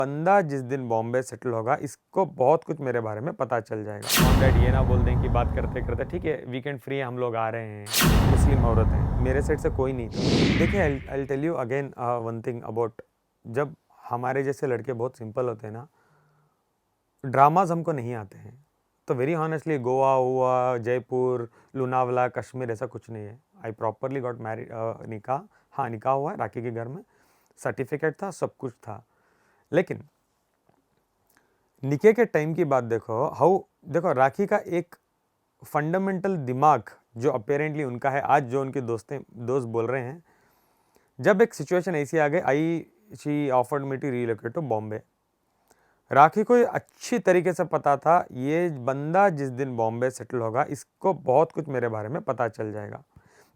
बंदा जिस दिन बॉम्बे सेटल होगा इसको बहुत कुछ मेरे बारे में पता चल जाएगा। ऑन दैट ये ना बोल दें कि बात करते करते ठीक है वीकेंड फ्री है हम लोग आ रहे हैं, मुस्लिम औरत हैं, मेरे साइड से कोई नहीं था। देखिए I tell you again one thing about, जब हमारे जैसे लड़के बहुत सिंपल होते हैं ना, ड्रामाज हमको नहीं आते हैं, तो वेरी ऑनेस्टली गोवा हुआ, जयपुर, लोनावला, कश्मीर ऐसा कुछ नहीं है। आई प्रॉपरली गॉट मैरिड, निकाह, हाँ निकाह हुआ राखी के घर में, सर्टिफिकेट था, सब कुछ था। लेकिन निके के टाइम की बात देखो, देखो राखी का एक फंडामेंटल दिमाग जो अपेरेंटली उनका है, आज जो उनके दोस्त बोल रहे हैं, जब एक सिचुएशन ऐसी आ गई, she offered me to relocate to Bombay. Rakhi को अच्छी तरीके से पता था ये बंदा जिस दिन बॉम्बे सेटल होगा इसको बहुत कुछ मेरे बारे में पता चल जाएगा,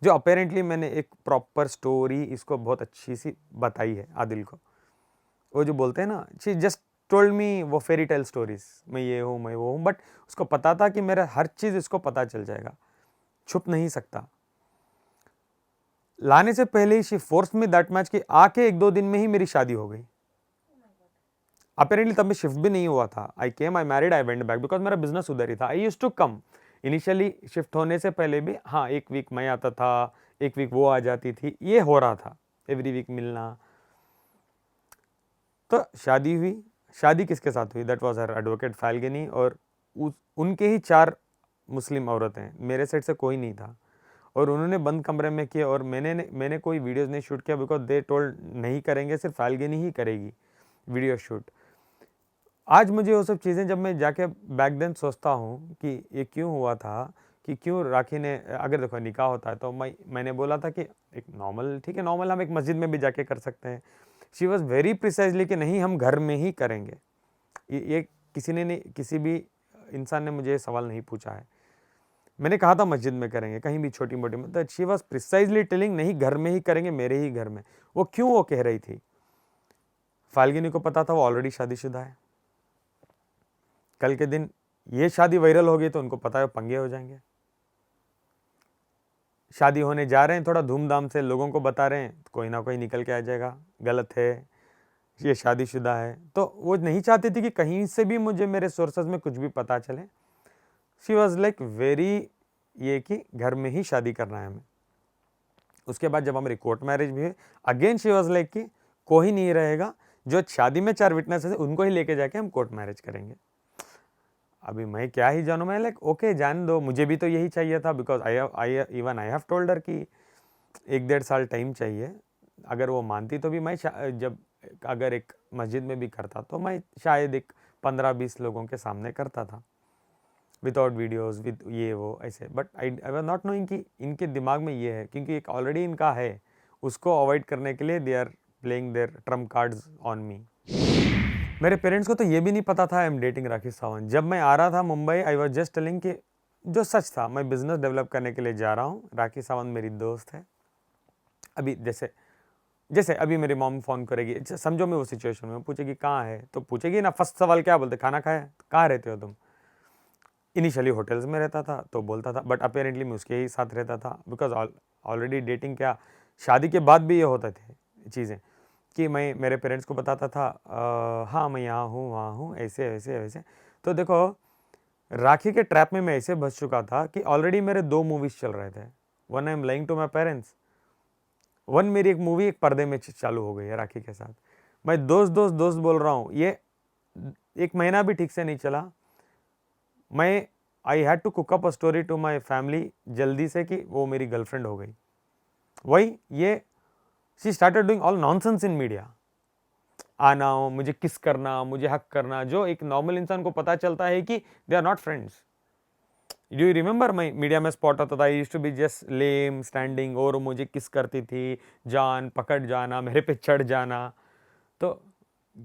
जो अपेरेंटली मैंने एक प्रॉपर स्टोरी इसको बहुत अच्छी सी बताई है आदिल को। वो जो बोलते हैं ना, शी जस्ट टोल्ड मी वो फेरी टेल स्टोरीज, मैं ये हूँ मैं वो हूँ, बट उसको पता था कि मेरा हर चीज़ इसको पता चल जाएगा, छुप नहीं सकता। लाने से पहले ही she force me that match कि आके 1-2 दिन में ही मेरी शादी हो गई। अपेरेंटली तब में शिफ्ट भी नहीं हुआ था। I came, I married, I went back, because मेरा बिजनेस उधर ही था। I used to come initially, shift होने से पहले भी, हाँ 1 वीक मैं आता था, 1 वीक वो आ जाती थी, ये हो रहा था, एवरी वीक मिलना। तो शादी हुई। शादी किसके साथ हुई? That was her advocate Falguni, और उनके ही 4 मुस्लिम औरतें, मेरे साइड से कोई नहीं था। और उन्होंने बंद कमरे में किया, और मैंने कोई वीडियोस नहीं शूट किया, बिकॉज दे टोल्ड नहीं करेंगे, सिर्फ फाल्गुनी ही करेगी वीडियो शूट। आज मुझे वो सब चीज़ें जब मैं जाके बैक देन सोचता हूँ कि ये क्यों हुआ था, कि क्यों राखी ने, अगर देखो निकाह होता है तो मैंने बोला था कि एक नॉर्मल, ठीक है नॉर्मल हम एक मस्जिद में भी जाके कर सकते हैं। शी वॉज वेरी प्रिसाइजली कि नहीं हम घर में ही करेंगे। ये किसी ने नहीं, किसी भी इंसान ने मुझे सवाल नहीं पूछा है। मैंने कहा था मस्जिद में करेंगे, कहीं भी छोटी मोटी में, तो शी वॉज प्रिसाइजली टेलिंग नहीं घर में ही करेंगे, मेरे ही घर में। वो क्यों वो कह रही थी? फाल्गुनी को पता था वो ऑलरेडी शादीशुदा है। कल के दिन ये शादी वायरल हो गई तो उनको पता है पंगे हो जाएंगे। शादी होने जा रहे हैं, थोड़ा धूमधाम से लोगों को बता रहे हैं, कोई ना कोई निकल के आ जाएगा गलत है, ये शादीशुदा है। तो वो नहीं चाहती थी कि कहीं से भी मुझे मेरे सोर्सेज में कुछ भी पता चले। शी वॉज लाइक वेरी, ये कि घर में ही शादी करना है हमें। उसके बाद जब हमारी कोर्ट मैरिज भी है, अगेन शी वॉज लाइक कि कोई नहीं रहेगा, जो शादी में 4 विटनेसेस है उनको ही लेके जाके हम कोर्ट मैरिज करेंगे। अभी मैं क्या ही जानूँ, मैं लाइक ओके जान दो, मुझे भी तो यही चाहिए था, because I have told her कि 1-1.5 साल टाइम चाहिए। अगर वो मानती तो भी मैं जब अगर एक मस्जिद में भी करता तो मैं शायद एक 15-20 लोगों के सामने करता था, विदाउट वीडियोस, विद ये वो ऐसे। But I was not knowing कि इनके दिमाग में ये है, क्योंकि एक ऑलरेडी इनका है, उसको अवॉइड करने के लिए they are playing their trump cards on me. मेरे पेरेंट्स को तो ये भी नहीं पता था I am dating Rakhi Sawant. जब मैं आ रहा था Mumbai, I was just telling कि जो सच था, मैं बिजनेस डेवलप करने के लिए जा रहा हूँ, राखी सावंत मेरी दोस्त है। अभी जैसे जैसे अभी मेरी मॉम फ़ोन करेगी, समझो मैं वो सिचुएशन में, पूछेगी कहाँ है, तो पूछेगी ना फर्स्ट सवाल क्या बोलते, खाना खाया, कहाँ रहते हो तुम? इनिशियली होटल्स में रहता था तो बोलता था, बट अपेरेंटली मैं उसके ही साथ रहता था, बिकॉज ऑलरेडी डेटिंग क्या, शादी के बाद भी ये होते थे चीज़ें कि मैं मेरे पेरेंट्स को बताता था हाँ मैं यहाँ हूँ वहाँ हूँ, ऐसे ऐसे वैसे। तो देखो राखी के ट्रैप में मैं ऐसे फंस चुका था कि ऑलरेडी मेरे 2 मूवीज़ चल रहे थे। One I am lying to my parents, one मेरी एक मूवी एक पर्दे में चालू हो गई है राखी के साथ। मैं दोस्त बोल रहा हूँ, ये 1 महीना भी ठीक से नहीं चला। मैं I had to cook up a story to my family जल्दी से कि वो मेरी गर्लफ्रेंड हो गई। वही ये she started doing all nonsense in media. आना, मुझे किस करना, मुझे हक करना, जो एक नॉर्मल इंसान को पता चलता है कि they are not friends. Do you remember, मैं मीडिया में स्पॉट होता था, used to be just lame standing, और मुझे किस करती थी, जान पकड़ जाना, मेरे पे चढ़ जाना। तो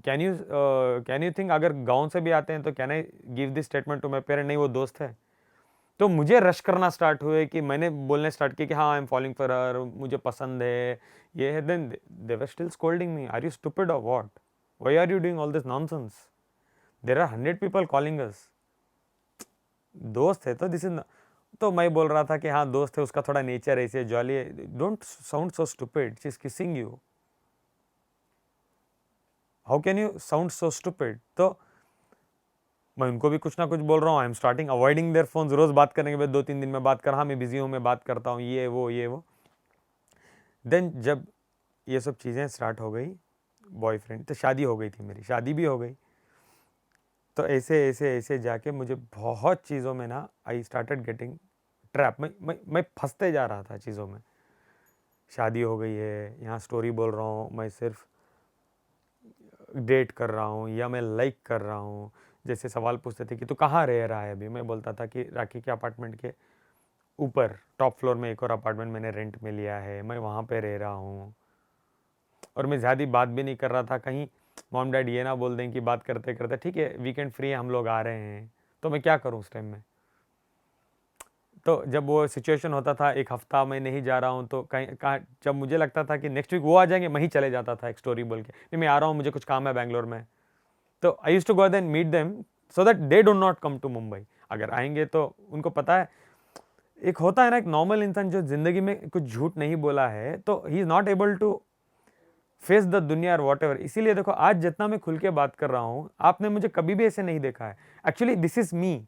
कैन यू थिंक अगर गांव से भी आते हैं तो can I give this statement to my parent, नहीं वो दोस्त है। तो मुझे रश करना स्टार्ट हुए कि मैंने बोलने स्टार्ट किया कि हाँ I am following for her, मुझे पसंद है, ये है। Then they were still scolding me, are you stupid और what, why are you doing all this nonsense, there are 100 people calling us. दोस्त है तो दिस इज, तो मैं बोल रहा था कि हाँ दोस्त है, उसका थोड़ा नेचर ऐसे जॉली है, don't sound so stupid, she is kissing you, how can you sound so stupid. तो मैं उनको भी कुछ ना कुछ बोल रहा हूँ, I am starting avoiding their phones. रोज बात करने के बाद 2-3 दिन में बात कर, हाँ मैं बिजी हूँ, मैं बात करता हूँ, ये वो। देन जब ये सब चीज़ें स्टार्ट हो गई, बॉयफ्रेंड, तो शादी हो गई थी, मेरी शादी भी हो गई। तो ऐसे ऐसे ऐसे जाके मुझे बहुत चीज़ों में ना आई स्टार्टेड गेटिंग ट्रैप। मैं फंसते जा रहा था चीज़ों में। शादी हो गई है, यहाँ स्टोरी बोल रहा हूँ, मैं सिर्फ डेट कर रहा हूँ या मैं लाइक कर रहा हूँ। जैसे सवाल पूछते थे कि तू कहाँ रह रहा है अभी, मैं बोलता था कि राखी के अपार्टमेंट के ऊपर टॉप फ्लोर में एक और अपार्टमेंट मैंने रेंट में लिया है, मैं वहाँ पे रह रहा हूँ। और मैं ज़्यादा बात भी नहीं कर रहा था, कहीं मॉम डैड ये ना बोल दें कि बात करते करते ठीक है वीकेंड फ्री है, हम लोग आ रहे हैं, तो मैं क्या करूँ उस टाइम में। तो जब वो सिचुएशन होता था, एक हफ्ता मैं नहीं जा रहा हूँ, तो कहीं कहाँ जब मुझे लगता था कि नेक्स्ट वीक वो आ जाएंगे, मैं ही चले जाता था एक स्टोरी बोल के, नहीं मैं आ रहा हूँ, मुझे कुछ काम है बैंगलोर में। तो I used to go then meet them so that they do not come to Mumbai. अगर आएंगे तो उनको पता है, एक होता है ना एक नॉर्मल इंसान जो जिंदगी में कुछ झूठ नहीं बोला है, तो he is not able to face the दुनिया और वॉट एवर। इसीलिए देखो आज जितना मैं खुल के बात कर रहा हूँ, आपने मुझे कभी भी ऐसे नहीं देखा है। Actually this is me.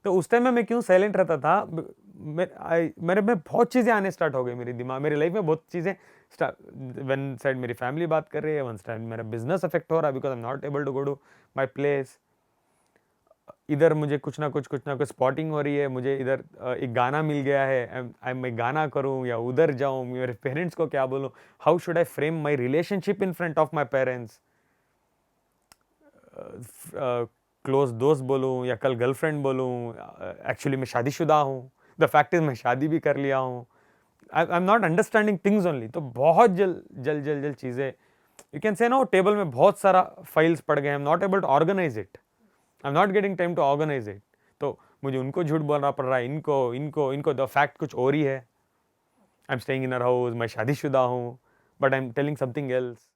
तो उस टाइम में मैं क्यों साइलेंट रहता था, मेरे में बहुत चीज़ें आने स्टार्ट हो गई, मेरी दिमाग मेरी लाइफ में बहुत चीज़ें वन साइड मेरी फैमिली बात कर रही है, वन साइड मेरा बिजनेस अफेक्ट हो रहा है because I am not able to go to my place. इधर मुझे कुछ ना कुछ स्पॉटिंग हो रही है, मुझे इधर एक गाना मिल गया है, मैं गाना करूं या उधर जाऊं, मेरे पेरेंट्स को क्या बोलूं, how should I frame my relationship in front of my parents. Close दोस्त बोलूं या कल गर्लफ्रेंड बोलूं, एक्चुअली मैं शादीशुदा हूं, द फैक्ट इज मैं शादी भी कर लिया हूं, I am not understanding things only. तो बहुत जल चीज़ें, you can say no table में बहुत सारा फाइल्स पड़ गए, I am not able to organise it, I am not getting time to organise it. तो मुझे उनको झूठ बोलना पड़ रहा है, इनको द फैक्ट कुछ और ही है। I am staying in her house, मैं शादीशुदा हूँ, but I am telling something else.